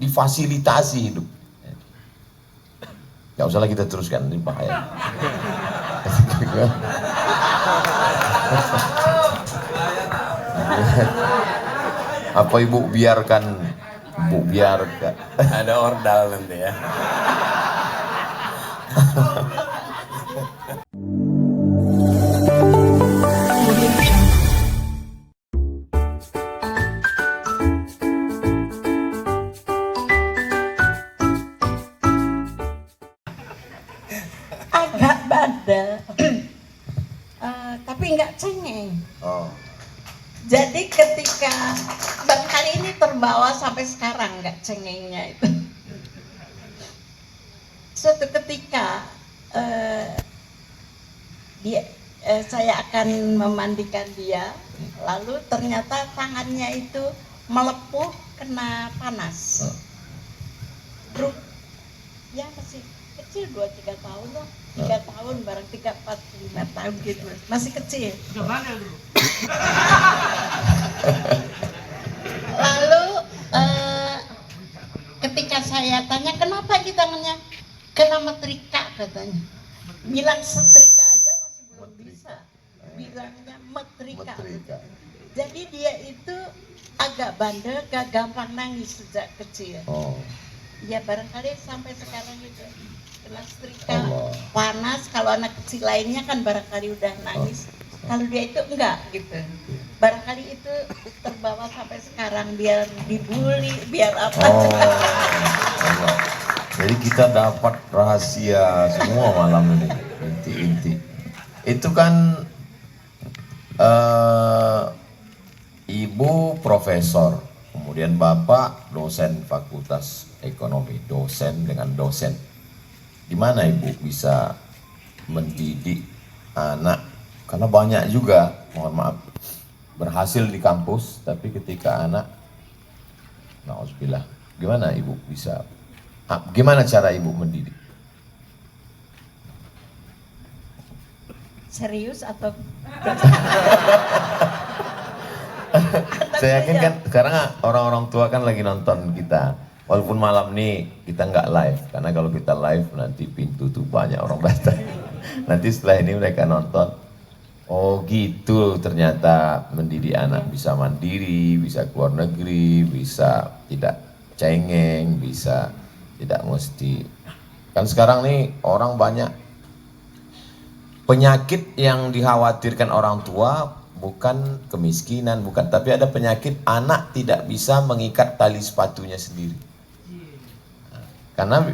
difasilitasi hidup. Gak usahlah kita teruskan, ini bahaya. Apa ibu biarkan? Bu biarkan. Ada ordal nanti ya. Agak bandel, tapi nggak cengeng. Oh. Jadi ketika kali ini terbawa sampai sekarang nggak cengengnya itu. Suatu ketika saya akan memandikan dia, lalu ternyata tangannya itu melepuh kena panas. Ya masih kecil 2-3 tahun lah, 3 tahun barang 3, 4, 5 tahun gitu, masih kecil. Lalu ketika saya tanya kenapa di tangannya, kena metrika katanya. Bilang setrika aja masih belum bisa, bilangnya metrika. Jadi dia itu agak bandel, gak gampang nangis sejak kecil. Oh. Ya barangkali sampai sekarang itu kena setrika, panas. Kalau anak kecil lainnya kan barangkali udah nangis, kalau dia itu enggak gitu. Barangkali itu terbawa sampai sekarang, biar dibully, biar apa. Jadi kita dapat rahasia semua malam ini, inti-inti. Itu kan ibu profesor, kemudian bapak dosen fakultas ekonomi, dosen dengan dosen. Gimana ibu bisa mendidik anak? Karena banyak juga, mohon maaf, berhasil di kampus, tapi ketika anak, na'udzubillah, gimana ibu bisa? Gimana cara ibu mendidik? Serius atau? Saya yakin kan sekarang orang-orang tua kan lagi nonton kita. Walaupun malam nih kita nggak live, karena kalau kita live nanti pintu tuh banyak orang datang. Nanti setelah ini mereka nonton, oh gitu ternyata mendidik anak, bisa mandiri, bisa keluar negeri, bisa tidak cengeng, bisa tidak mesti. Kan sekarang nih orang banyak penyakit yang dikhawatirkan orang tua, bukan kemiskinan, bukan, tapi ada penyakit anak tidak bisa mengikat tali sepatunya sendiri. Karena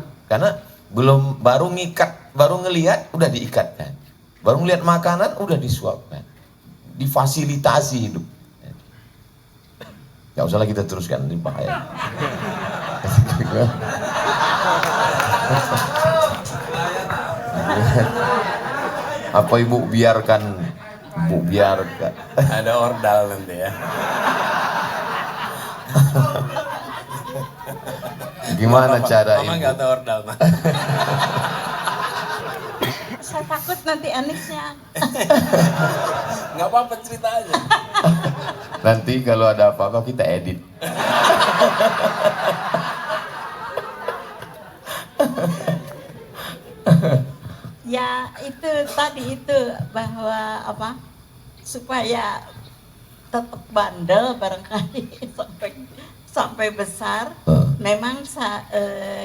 belum, baru ngikat, baru ngelihat udah diikatkan, baru ngelihat makanan udah disuapkan, difasilitasi hidup. Gak usahlah kita teruskan, ini bahaya. Apa ibu biarkan? Bu biarkan. Ada ordal nanti ya. Gimana cara Mama ibu? nggak tahu ordal, Mak. Saya takut nanti anisnya. Nggak apa-apa, cerita aja. Nanti kalau ada apa-apa kita edit. Ya itu tadi itu, bahwa apa, supaya tetap bandel barangkali sampai besar. Memang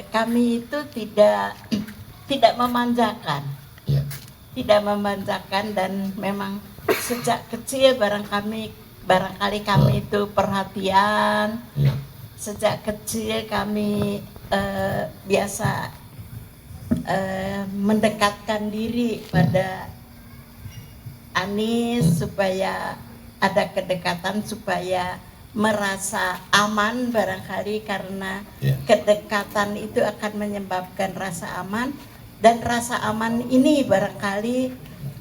kami itu tidak memanjakan, tidak memanjakan, dan memang sejak kecil barangkali kami itu perhatian. Sejak kecil kami biasa mendekatkan diri pada Anis supaya ada kedekatan, supaya merasa aman barangkali, karena kedekatan itu akan menyebabkan rasa aman, dan rasa aman ini barangkali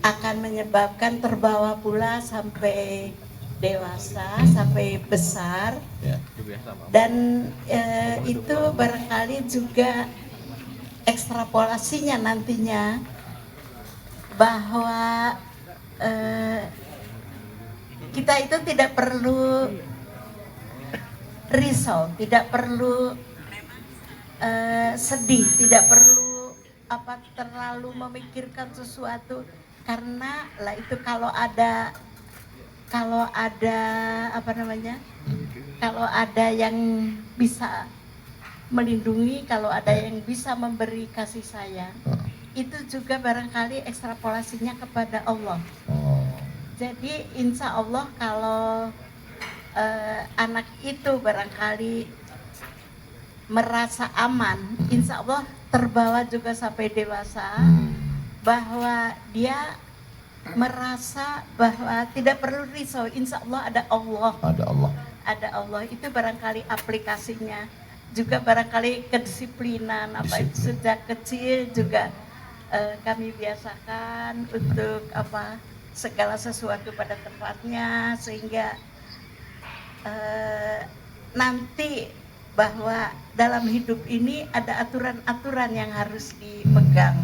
akan menyebabkan terbawa pula sampai dewasa, sampai besar. Dan itu barangkali juga ekstrapolasinya nantinya, bahwa kita itu tidak perlu risau, tidak perlu sedih, tidak perlu terlalu memikirkan sesuatu, karena lah itu kalau ada kalau ada yang bisa melindungi, kalau ada yang bisa memberi kasih sayang, itu juga barangkali ekstrapolasinya kepada Allah. Jadi insya Allah kalau anak itu barangkali merasa aman, insya Allah terbawa juga sampai dewasa, bahwa dia merasa bahwa tidak perlu risau, insya Allah ada Allah. Ada Allah, itu barangkali aplikasinya. Juga barangkali kedisiplinan, itu sejak kecil juga kami biasakan untuk segala sesuatu pada tempatnya, sehingga nanti bahwa dalam hidup ini ada aturan-aturan yang harus dipegang,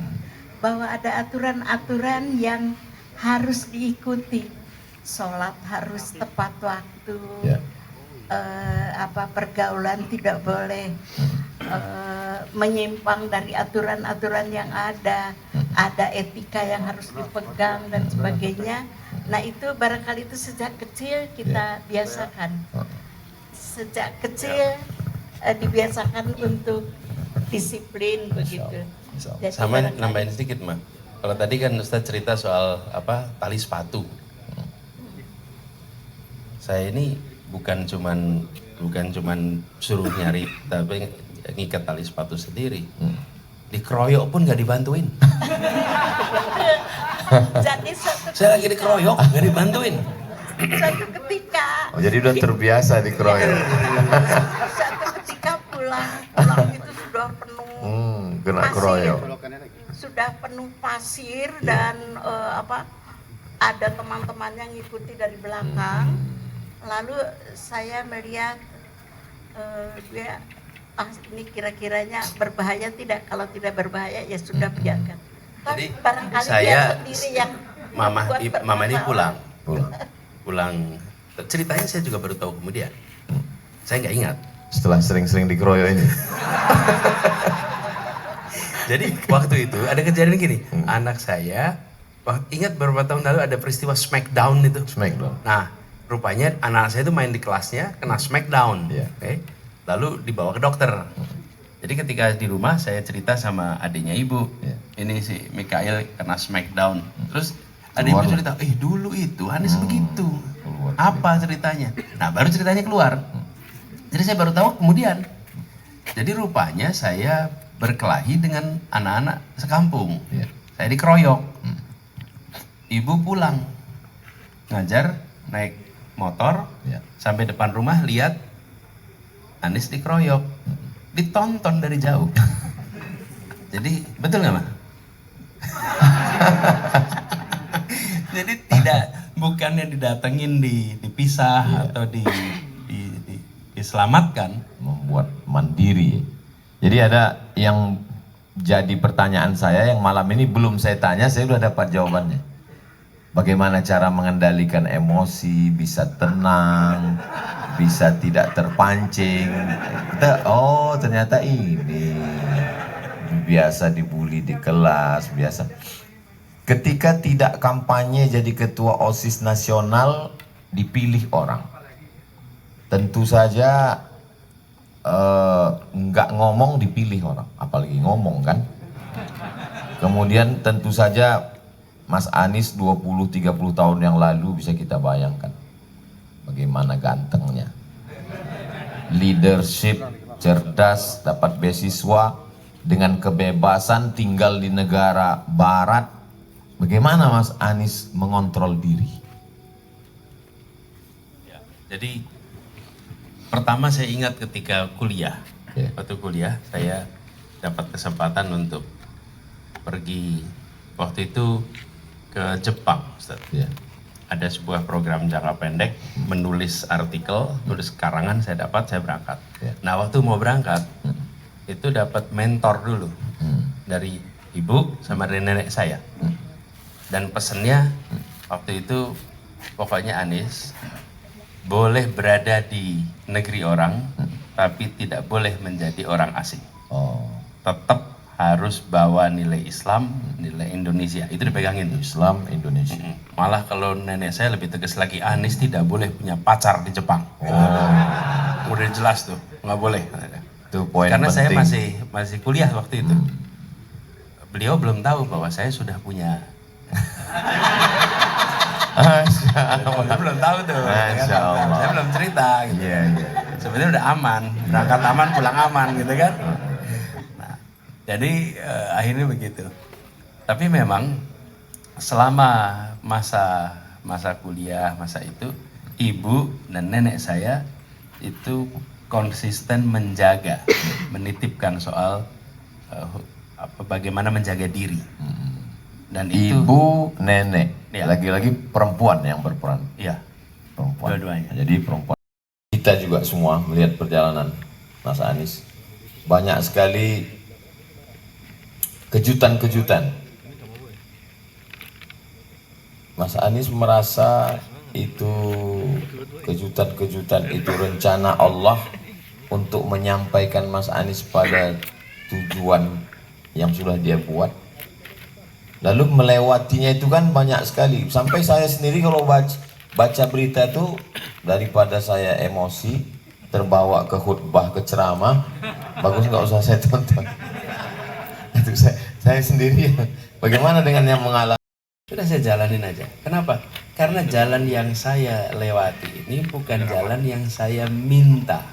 bahwa ada aturan-aturan yang harus diikuti. Sholat harus tepat waktu, pergaulan tidak boleh menyimpang dari aturan-aturan yang ada etika yang harus dipegang dan sebagainya. Nah itu barangkali itu sejak kecil kita biasakan, sejak kecil dibiasakan untuk disiplin begitu. Jadi sama nambahin sedikit, Mak. Kalau tadi kan Ustadz cerita soal tali sepatu. Saya ini bukan cuman suruh nyari, tapi ngikat tali sepatu sendiri. Dikeroyok pun gak dibantuin. Jadi saya lagi dikeroyok gak dibantuin. Satu ketika. Jadi udah terbiasa dikeroyok. Satu ketika pulang itu sudah penuh kena keroyok. Sudah penuh pasir dan ada teman-teman yang ngikuti dari belakang. Lalu saya melihat dia ini kira-kiranya berbahaya tidak? Kalau tidak berbahaya ya sudah biarkan. Jadi barangkali saya dia sendiri yang mama ini pulang. Ceritanya saya juga baru tahu kemudian. Saya nggak ingat. Setelah sering-sering dikeroyok ini. Jadi waktu itu ada kejadian gini, anak saya ingat beberapa tahun lalu ada peristiwa Smackdown itu. Nah, rupanya anak saya itu main di kelasnya kena Smackdown. Okay? Lalu dibawa ke dokter. Jadi ketika di rumah saya cerita sama adiknya ibu, ini si Mikael kena Smackdown. Terus adik ibu cerita, dulu itu Anis begitu. Apa ceritanya? Nah baru ceritanya keluar. Jadi saya baru tahu kemudian. Jadi rupanya saya berkelahi dengan anak-anak sekampung. Saya dikeroyok. Ibu pulang ngajar naik motor sampai depan rumah, lihat Anis dikeroyok, ditonton dari jauh. Jadi betul nggak, Ma? Jadi bukannya didatengin, dipisah atau diselamatkan, membuat mandiri. Jadi ada yang jadi pertanyaan saya yang malam ini belum saya tanya, saya sudah dapat jawabannya. Bagaimana cara mengendalikan emosi, bisa tenang, bisa tidak terpancing. Kita, ternyata ini biasa dibully di kelas, biasa. Ketika tidak kampanye jadi ketua OSIS nasional, dipilih orang. Tentu saja nggak ngomong dipilih orang, apalagi ngomong kan. Kemudian tentu saja Mas Anies 20-30 tahun yang lalu bisa kita bayangkan bagaimana gantengnya, leadership, cerdas, dapat beasiswa, dengan kebebasan tinggal di negara barat. Bagaimana Mas Anies mengontrol diri? Jadi pertama saya ingat ketika kuliah, waktu kuliah saya dapat kesempatan untuk pergi waktu itu ke Jepang, Ustaz. Ada sebuah program jangka pendek, menulis artikel, nulis karangan saya berangkat. Nah waktu mau berangkat, itu dapat mentor dulu dari ibu sama dari nenek saya. Dan pesennya waktu itu pokoknya Anies boleh berada di negeri orang, tapi tidak boleh menjadi orang asing. Oh, Tetap harus bawa nilai Islam, nilai Indonesia. Itu dipegangin tuh. Islam Indonesia. Malah kalau nenek saya lebih tegas lagi, Anies tidak boleh punya pacar di Jepang. Udah jelas tuh, nggak boleh. Itu poin Karena saya penting. masih kuliah waktu itu. Beliau belum tahu bahwa saya sudah punya. Beliau belum tahu tuh. Masya Allah. Saya belum cerita. Gitu. Iya, iya. Sebenarnya udah aman, berangkat aman, pulang aman, gitu kan. Nah, jadi akhirnya begitu. Tapi memang selama masa kuliah, masa itu, ibu dan nenek saya itu konsisten menjaga, menitipkan soal bagaimana menjaga diri. Dan itu Ibu, nenek, Iya. lagi-lagi perempuan yang berperan. ya Perempuan. Dua-duanya. Jadi perempuan. Kita juga semua melihat perjalanan Mas Anies. Banyak sekali kejutan-kejutan. Mas Anies merasa itu kejutan-kejutan itu rencana Allah untuk menyampaikan Mas Anies pada tujuan yang sudah dia buat. Lalu melewatinya itu kan banyak sekali. Sampai saya sendiri kalau baca berita itu, daripada saya emosi, terbawa ke khutbah, ke ceramah, bagus nggak usah saya tonton. Itu saya sendiri. Bagaimana dengan yang mengalami? Sudah saya jalanin aja. Kenapa? Karena jalan yang saya lewati ini bukan jalan yang saya minta,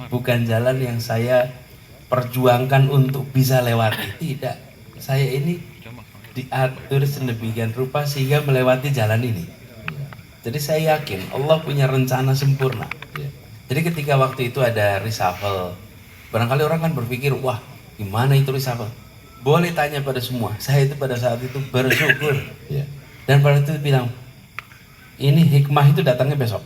bukan jalan yang saya perjuangkan untuk bisa lewati. Tidak, saya ini diatur sedemikian rupa sehingga melewati jalan ini. Jadi saya yakin Allah punya rencana sempurna. Jadi ketika waktu itu ada reshuffle, barangkali orang kan berpikir, wah gimana itu reshuffle? Boleh tanya pada semua. Saya itu pada saat itu bersyukur. Dan pada itu bilang, ini hikmah itu datangnya besok.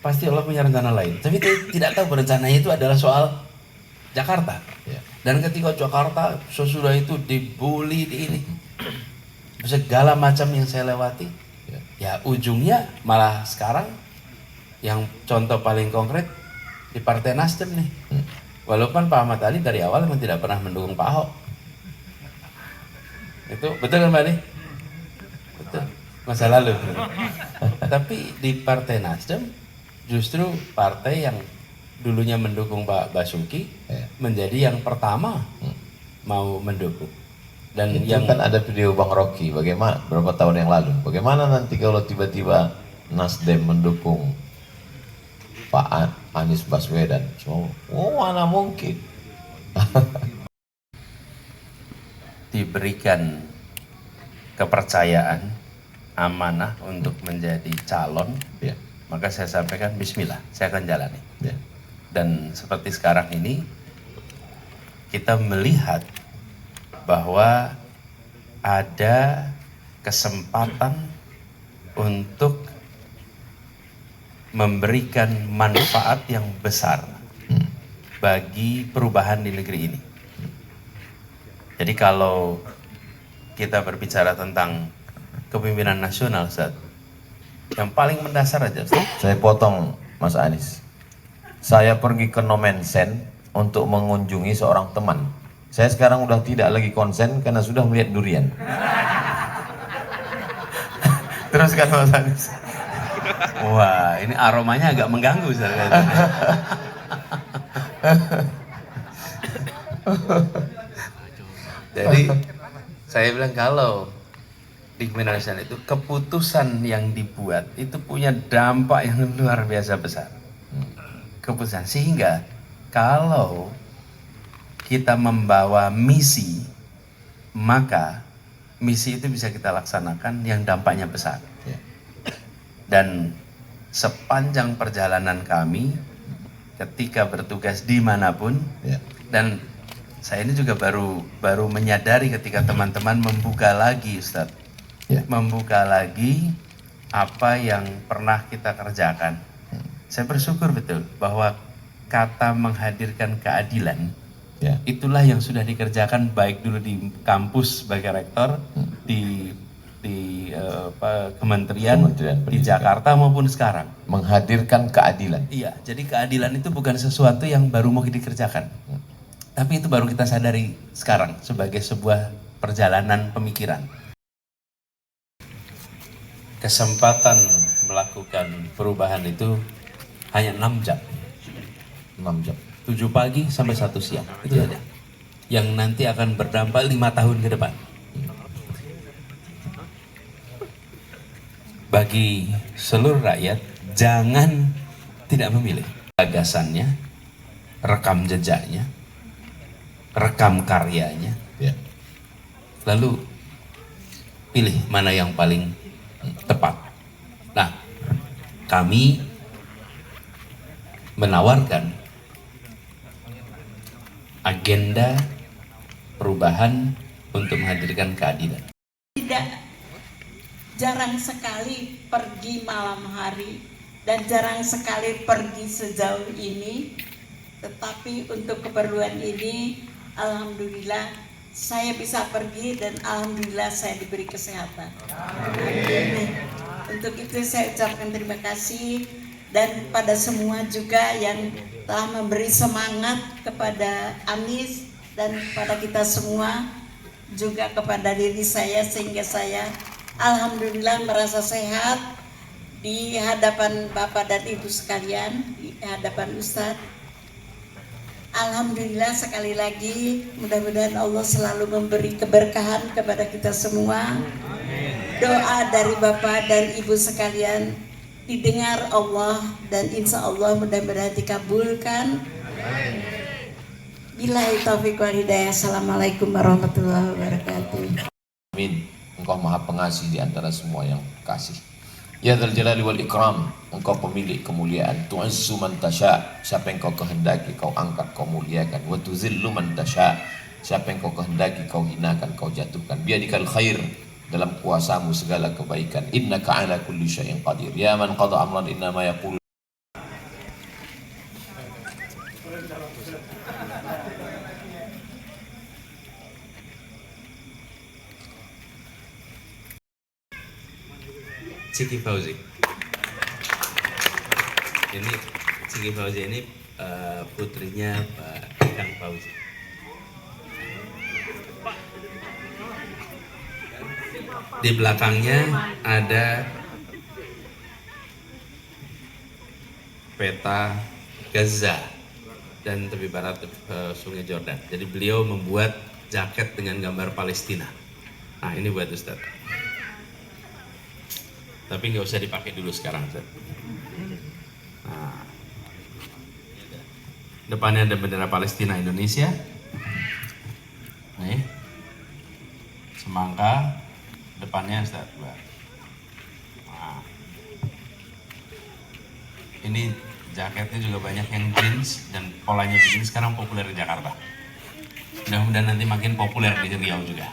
Pasti Allah punya rencana lain. Tapi tidak tahu rencananya itu adalah soal Jakarta. Dan ketika Jakarta sesudah itu dibully di ini, segala macam yang saya lewati, ya ujungnya malah sekarang yang contoh paling konkret di Partai Nasdem nih. Walaupun Pak Ahmad Ali dari awal memang tidak pernah mendukung Pak Ahok. Itu betul kan Mbak Ali? Betul. Masa lalu. Tapi di Partai Nasdem justru partai yang dulunya mendukung Pak Basuki menjadi yang pertama mau mendukung. Dan itu yang kan ada video Bang Rocky, bagaimana berapa tahun yang lalu, bagaimana nanti kalau tiba-tiba Nasdem mendukung Pak Anies Baswedan? Oh mana mungkin. diberikan kepercayaan amanah untuk menjadi calon, maka saya sampaikan Bismillah, saya akan jalani. Dan seperti sekarang ini kita melihat bahwa ada kesempatan untuk memberikan manfaat yang besar bagi perubahan di negeri ini. Jadi kalau kita berbicara tentang kepemimpinan nasional, Ustaz, yang paling mendasar aja, Ustaz. Saya potong Mas Anies. Saya pergi ke Nomensen untuk mengunjungi seorang teman. Saya sekarang udah tidak lagi konsen karena sudah melihat durian. Teruskan Mas Anies. Wah, ini aromanya agak mengganggu, Ustaz. Jadi saya bilang kalau di kepemimpinan nasional itu keputusan yang dibuat itu punya dampak yang luar biasa besar. Keputusan sehingga kalau kita membawa misi, maka misi itu bisa kita laksanakan yang dampaknya besar. Dan sepanjang perjalanan kami ketika bertugas dimanapun, dan saya ini juga baru menyadari ketika teman-teman membuka lagi, Ustaz, membuka lagi apa yang pernah kita kerjakan. Saya bersyukur betul bahwa kata menghadirkan keadilan, itulah yang sudah dikerjakan baik dulu di kampus sebagai rektor, di kementerian di Jakarta maupun sekarang. Menghadirkan keadilan. Iya, jadi keadilan itu bukan sesuatu yang baru mau dikerjakan. Tapi itu baru kita sadari sekarang sebagai sebuah perjalanan pemikiran. Kesempatan melakukan perubahan itu hanya 6 jam. 6 jam. 7 pagi sampai 1 siang. Itu saja. Yang nanti akan berdampak 5 tahun ke depan. Bagi seluruh rakyat, jangan tidak memilih gagasannya, rekam jejaknya, rekam karyanya, Ya. lalu pilih mana yang paling tepat. Nah, kami menawarkan agenda perubahan untuk menghadirkan keadilan. Tidak jarang sekali pergi malam hari dan jarang sekali pergi sejauh ini, tetapi untuk keperluan ini alhamdulillah saya bisa pergi dan alhamdulillah saya diberi kesehatan. Amin. Untuk itu saya ucapkan terima kasih, dan pada semua juga yang telah memberi semangat kepada Anies dan kepada kita semua, juga kepada diri saya, sehingga saya alhamdulillah merasa sehat di hadapan Bapak dan Ibu sekalian, di hadapan Ustadz. Alhamdulillah sekali lagi, mudah-mudahan Allah selalu memberi keberkahan kepada kita semua. Doa dari Bapak dan Ibu sekalian didengar Allah dan insya Allah mudah-mudahan dikabulkan. Billahi taufiq wal hidayah. Assalamualaikum warahmatullahi wabarakatuh. Amin. Engkau maha pengasih di antara semua yang kasih. Ya Dzal Jalali wal Ikram, engkau pemilik kemuliaan. Tu'izzu man tasya, siapa yang kau kehendaki kau angkat, kau muliakan. Wa tuzillu man tasya, siapa yang kau kehendaki kau hinakan, kau jatuhkan. Biadikal khair, dalam kuasamu segala kebaikan. Innaka ala kulli syai'in qadir. Ya man qada amran innama yaqulu. Ciki Fauzi. Ini Ciki Fauzi ini putrinya Pak Ikang Fauzi. Di belakangnya ada peta Gaza dan tepi barat Sungai Jordan. Jadi beliau membuat jaket dengan gambar Palestina. Nah, ini buat Ustadz. Tapi nggak usah dipakai dulu sekarang, Ustaz. Nah, depannya ada bendera Palestina Indonesia. Nih, semangka, depannya Ustaz. Nah, ini jaketnya juga banyak yang jeans dan polanya begini, sekarang populer di Jakarta. Mudah-mudahan nanti makin populer di Riau juga.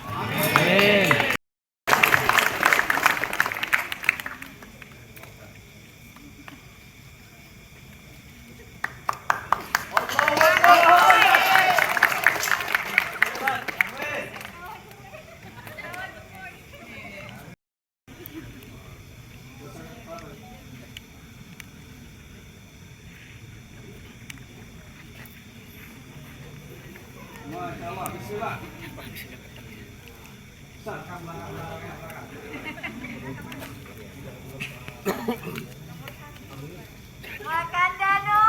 Wakanda no.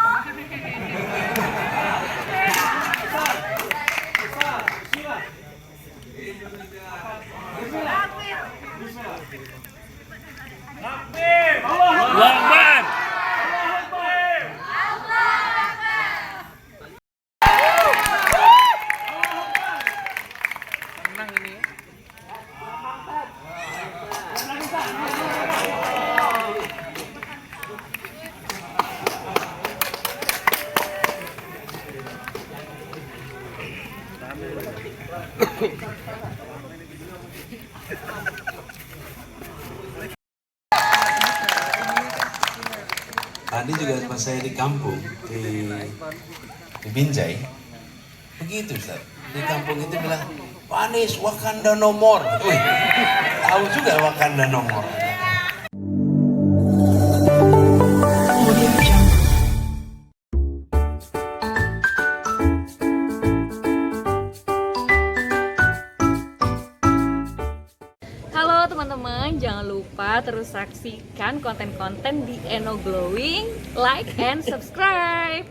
Tadi juga pas saya di kampung di Binjai, begitu Ustaz. Di kampung itu bilang, Pak Anies, Wakanda no more. Wih, tahu juga Wakanda no more. Halo teman-teman, jangan lupa terus saksikan konten-konten di Eno Glowing, like and subscribe.